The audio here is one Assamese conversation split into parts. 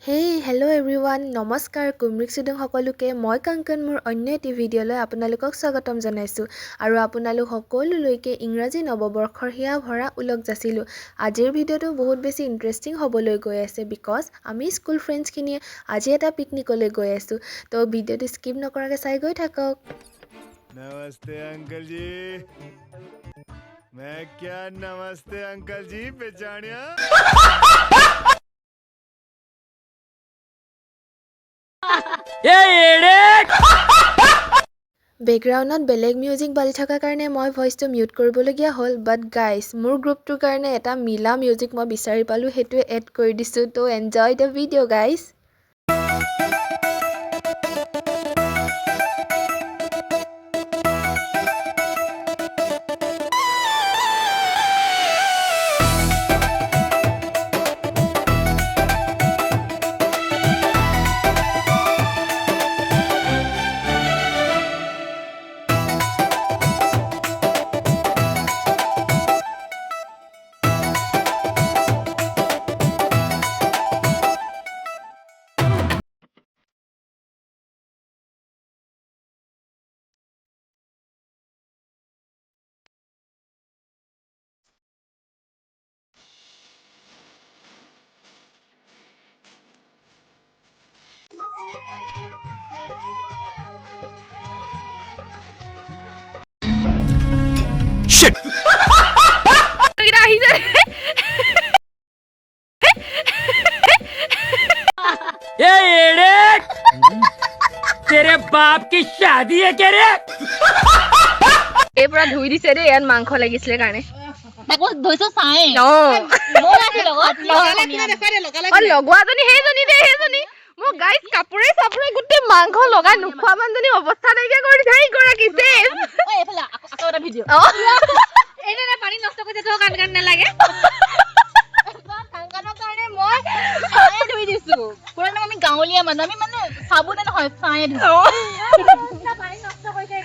হেল্ল' এভৰিৱান নমস্কাৰ কুমৰিক চুদুং সকলোকে মই কাংকন মোৰ অন্য এটি ভিডিঅ'লৈ আপোনালোকক স্বাগতম জনাইছোঁ আৰু আপোনালোক সকলোলৈকে ইংৰাজী নৱবৰ্ষৰ হিয়া ভৰা উলগ যাচিলোঁ। আজিৰ ভিডিঅ'টো বহুত বেছি ইণ্টাৰেষ্টিং হ'বলৈ গৈ আছে বিকজ আমি স্কুল ফ্ৰেণ্ডছখিনিয়ে আজি এটা পিকনিকলৈ গৈ আছোঁ। তো ভিডিঅ'টো স্কিপ নকৰাকৈ চাই গৈ থাকক। नमस्ते अंकल जी। मैं क्या नमस्ते अंकल जी पहचानिया? বেকগ্ৰাউণ্ডত বেলেগ মিউজিক বাজি থকাৰ কাৰণে মই ভইচটো মিউট কৰিবলগীয়া হ'ল। বাট গাইজ মোৰ গ্ৰুপটোৰ কাৰণে এটা মিলা মিউজিক মই বিচাৰি পালোঁ, সেইটোৱে এড কৰি দিছোঁ। তো এনজয় দ্য ভিডিঅ' গাইজ। तेरे बाप की शादी है क्या रे? এই পুৰা ধুই দিছে দেই, ইয়াত মাংস লাগিছিলে কাৰণে তাকো ধৈছো চাই লগোৱাজনী সেইজনী দেই, সেইজনী মোৰ গাইজ কাপোৰে চাপোৰে গোটেই মাংস লগাই নোখোৱা মানুহজনী অৱস্থা নাইকিয়া কৰি দিছে। সেইগৰাকী পানী নষ্ট কৰি দিছো কাণ নালাগে ধুই দিছো পুৰা আমি গাঁৱলীয়া মানুহ, আমি মানে চাবোনে নহয় চায়ে ধুইছো। পানী নষ্ট কৰিছে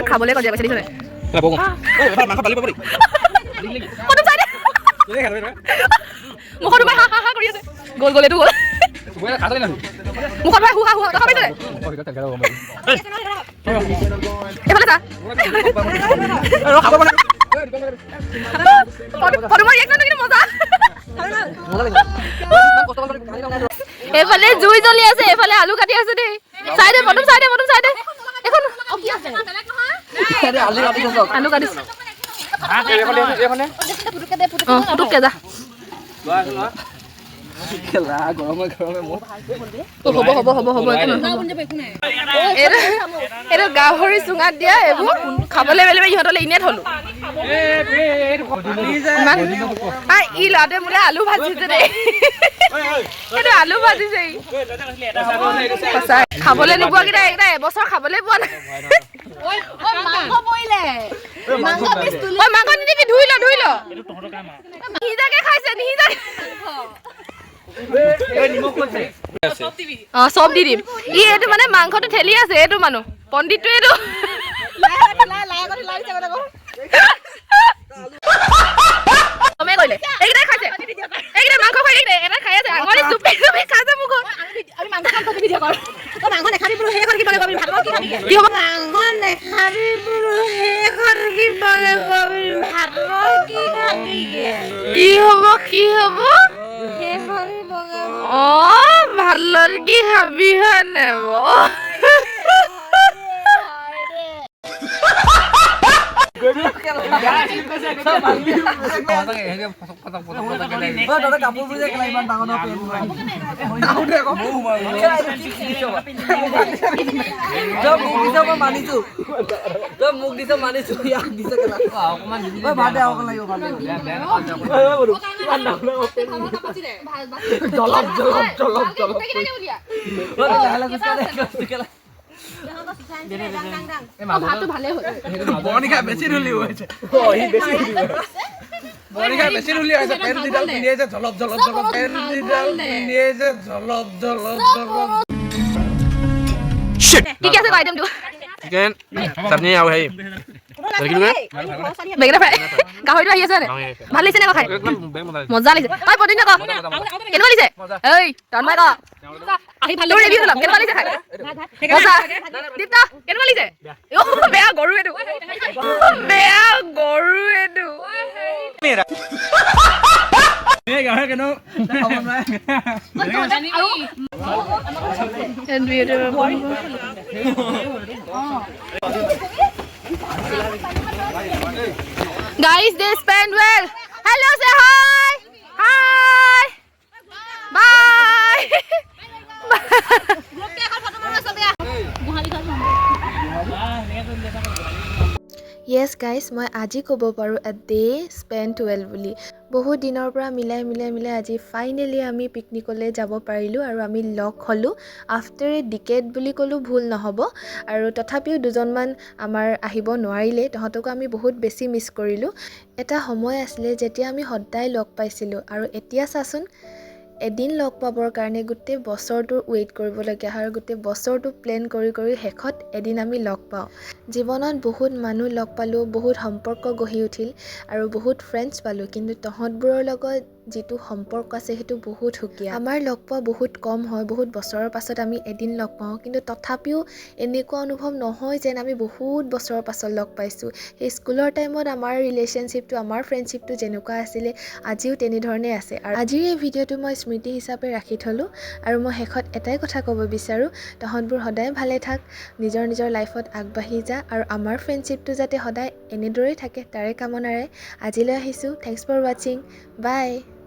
খাবলৈ কজিয়া পাইছে মুখত হা হা হা কৰি আছে। গ'ল গ'ল এইটো গ'ল মুখত হু হা হু দেখা পাইছে। এইফালে চা ফটো মাৰি একদম কিন্তু মজা। এইফালে জুই জ্বলি আছে, এইফালে আলু কাটি আছে দেই। চাই দে প্ৰথম চাই দে এখন আলু কাটিছে। পুটুককে যা এইটো গাহৰি চুঙাত দিয়া এইবোৰ খাবলৈ মেলিব ইহঁতলৈ এনে থলো। ই ল'ৰাটোৱে মোলে আলু ভাজিছে দেই, এইটো আলু ভাজিছে সঁচাই। খাবলৈ নোপোৱাকেইটা এইকেইটা এবছৰ খাবলৈ পোৱা নাই। মাংস নিদিবি, ধুই ল নিজাকে খাইছে নিজাকে। চব দি দিম। ই এইটো মানে মাংসটো ঠেলি আছে, এইটো মানুহ পণ্ডিতটো এইটো কৰিলে। এইকেইটাই খাইছে, এইকেইটা মাংস খাই এটা খাই আছে, আঙুলি চুপি চুপি খাইছে মুখত। কি হব ভালৰ কি হাবি হয় নেব। বেছি ধুলি হৈছে Monica, বেশি রুলি আছে পেন দিদাল নিয়েছে ঝলপ ঝলপ ঝলপ পেন দিদাল নিয়েছে ঝলপ ঝলপ ঝলপ কি কি আছে আইটেমটো চিকেন চাটনি আৰু হেৰি বেঙেনা ফ্ৰাই গাহৰিটো আহি আছে নে ভাল লাগিছে নে খাই একদম বেং মজা মজা লাগিছে ঐ পদিন ক কেনেকুৱা লাগিছে ঐ তন্ময় ক আহি ভাল ৰিভিউ দিলাম কেনেকুৱা লাগিছে খাই মজা দীপ্ত কেনেকুৱা লাগিছে বেয়া গৰু এইটো বেয়া গৰু এইটো এই গাহৰি কেনো খাব Guys, they spend well. Hello, say hi. Hi. Bye. Yes guys মই আজি ক'ব পাৰোঁ এ ডে স্পেণ্ড ৱেল বুলি বহুত দিনৰ পৰা মিলাই আজি ফাইনেলি আমি পিকনিকলৈ যাব পাৰিলোঁ আৰু আমি লগ হ'লোঁ আফটাৰ এ ডিকেড বুলি ক'লেও ভুল নহ'ব আৰু তথাপিও দুজনমান আমাৰ আহিব নোৱাৰিলে তহঁতকো আমি বহুত বেছি মিছ কৰিলোঁ এটা সময় আছিলে যেতিয়া আমি সদায় লগ পাইছিলোঁ আৰু এতিয়া চাচোন এদিন লগ পাবৰ কাৰণে গোটেই বছৰটোৰ ৱেইট কৰিবলগীয়া হয় আৰু গোটেই বছৰটো প্লেন কৰি শেষত এদিন আমি লগ পাওঁ জীৱনত বহুত মানুহ লগ পালোঁ বহুত সম্পৰ্ক গঢ়ি উঠিল আৰু বহুত ফ্ৰেণ্ডছ পালোঁ কিন্তু তহঁতবোৰৰ লগত যিটো সম্পৰ্ক আছে সেইটো বহুত সুকীয়া আমাৰ লগ পোৱা বহুত কম হয় বহুত বছৰৰ পাছত আমি এদিন লগ পাওঁ কিন্তু তথাপিও এনেকুৱা অনুভৱ নহয় যেন আমি বহুত বছৰৰ পাছত লগ পাইছোঁ সেই স্কুলৰ টাইমত আমাৰ ৰিলেশ্যনশ্বিপটো আমাৰ ফ্ৰেণ্ডশ্বিপটো যেনেকুৱা আছিলে আজিও তেনেধৰণে আছে আৰু আজিৰ এই ভিডিঅ'টো মই স্মৃতি হিচাপে ৰাখি থ'লোঁ আৰু মই শেষত এটাই কথা ক'ব বিচাৰোঁ তহঁতবোৰ সদায় ভালে থাক নিজৰ লাইফত আগবাঢ়ি যা আৰু আমাৰ ফ্ৰেণ্ডশ্বিপটো যাতে সদায় এনেদৰেই থাকে তাৰে কামনাৰে আজিলৈ আহিছোঁ থেংকছ ফৰ ৱাচিং বাই